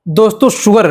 दोस्तों sugar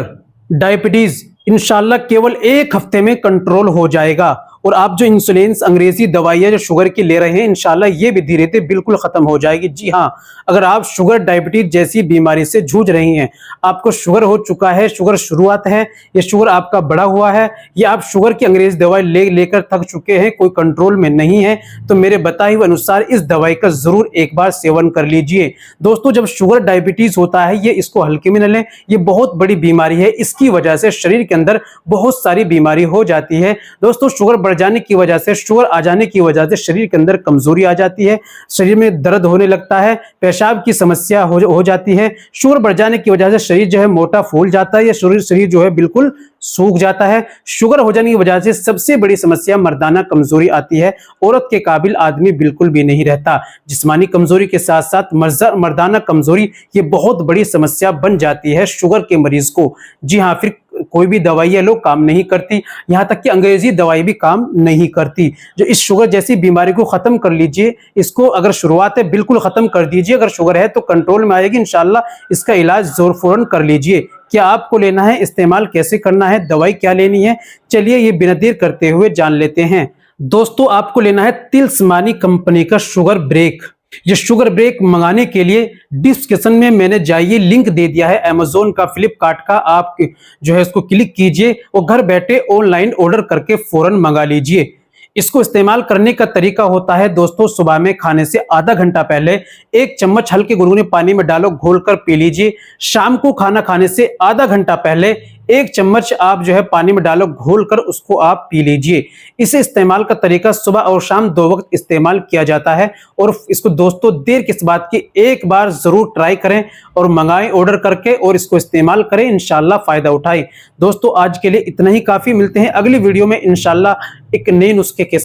diabetes इंशाल्लाह केवल 1 हफ्ते में कंट्रोल हो जाएगा। और आप जो इंसुलिन अंग्रेजी दवाइयां जो शुगर की ले रहे हैं इंशाल्लाह ये भी धीरे धीरे बिल्कुल खत्म हो जाएगी। जी हाँ, अगर आप शुगर डायबिटीज जैसी बीमारी से जूझ रही हैं, आपको शुगर हो चुका है, शुगर शुरुआत है, ये शुगर आपका बढ़ा हुआ है, या आप शुगर की अंग्रेजी दवाई लेकर थक चुके हैं, कोई कंट्रोल में नहीं है, तो मेरे बताए हुए अनुसार इस दवाई का जरूर एक बार सेवन कर लीजिए। दोस्तों जब शुगर डायबिटीज होता है, ये इसको हल्के में न लें, ये बहुत बड़ी बीमारी है। इसकी वजह से शरीर के अंदर बहुत सारी बीमारी हो जाती है। दोस्तों शुगर बढ़ जाने की वजह से, शुगर आ जाने की वजह से शरीर के अंदर कमजोरी आ जाती है, शरीर में दर्द होने लगता है, पेशाब की समस्या हो जाती है। शुगर बढ़ जाने की वजह से शरीर जो है मोटा फूल जाता है, या शरीर जो है बिल्कुल सूख जाता है। शुगर हो जाने की वजह से सबसे बड़ी समस्या मर्दाना कमजोरी आती है। औरत के काबिल आदमी बिल्कुल भी नहीं रहता। जिस्मानी कमजोरी के साथ साथ मर्दाना कमजोरी ये बहुत बड़ी समस्या बन जाती है शुगर के मरीज को। जी हाँ, फिर कोई भी दवाइयां लो काम नहीं करती, यहां तक कि अंग्रेजी दवाई भी काम नहीं करती। जो इस शुगर जैसी बीमारी को खत्म कर लीजिए, इसको अगर शुरुआत है बिल्कुल खत्म कर दीजिए। अगर शुगर है तो कंट्रोल में आएगी इंशाल्लाह, इसका इलाज जोर फौरन कर लीजिए। क्या आपको लेना है, इस्तेमाल कैसे करना है, दवाई क्या लेनी है, चलिए ये बिना देर करते हुए जान लेते हैं। दोस्तों आपको लेना है तिल्स्मानी कंपनी का शुगर ब्रेक। ये शुगर ब्रेक मंगाने के लिए डिस्क्रिप्शन में मैंने जाइए लिंक दे दिया है अमेज़न का, फ्लिपकार्ट का। आप जो है इसको क्लिक कीजिए और घर बैठे ऑनलाइन ऑर्डर करके फौरन मंगा लीजिए। इसको इस्तेमाल करने का तरीका होता है दोस्तों, सुबह में खाने से आधा घंटा पहले 1 चम्मच हल्के गुनगुने पानी में डालो, घोलकर पी लीजिए। शाम को खाना खाने से आधा घंटा पहले 1 चम्मच आप जो है पानी में डालो, घोलकर उसको आप पी लीजिए। इसे इस्तेमाल का तरीका सुबह और शाम 2 वक्त इस्तेमाल किया जाता है। और इसको दोस्तों देर किस बात की, एक बार जरूर ट्राई करें और मंगाएं ऑर्डर करके और इसको इस्तेमाल करें, इंशाल्लाह फायदा उठाएं। दोस्तों आज के लिए इतना ही काफी, मिलते हैं अगली वीडियो में इंशाल्लाह एक नए नुस्खे के